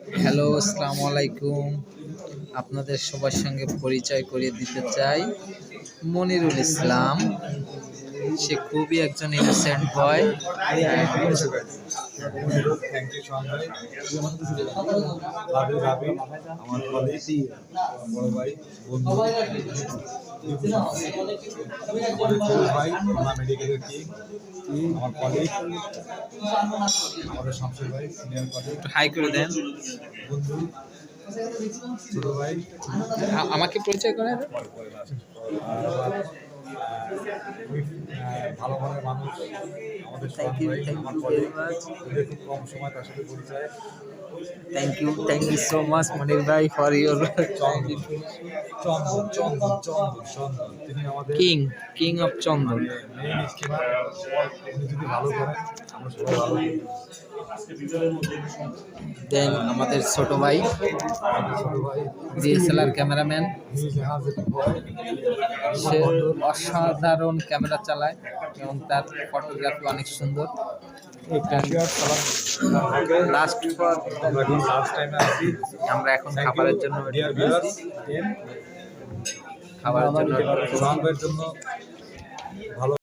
Hello, আসসালামু আলাইকুম। আপনাদের সবার সঙ্গে পরিচয় করিয়ে দিতে চাই মনিরুল ইসলাম। সে খুবই একজন ইনোসেন্ট বয়। থ্যাংক ইউ শোন ভাই। লাভি রাবি আমার কলিগ, বড় ভাই, বন্ধু, আমাদের ফুল ভাই, আমার মেডিকেলের কিং, আমার কলিগ, আমাদের শামসুর ভাই, সিনিয়র কলিগ, হাই করে দেন। বন্ধু, ছোট ভাই, আমাকে পরিচয় করে দেন। ভালো মনের মানুষ আমাদের শোন ভাই, আমার কলিগ, খুব কম সময় তার সাথে পরিচয়। থ্যাংক ইউ সো মাচ মনির ভাই ফর ইউর চন্দন তিনি আমাদের king of Chandan. Main schema. উনি যদি ভালো করেন আমরা সবাই ভালো করি। দেন আমাদের ছোট ভাই ডিএসএলআর ক্যামেরাম্যান। সে অসাধারণ ক্যামেরা চালায় এবং তার ফটোগ্রাফি অনেক সুন্দর। আমরা এখন খাবারের জন্য জন্য ভালো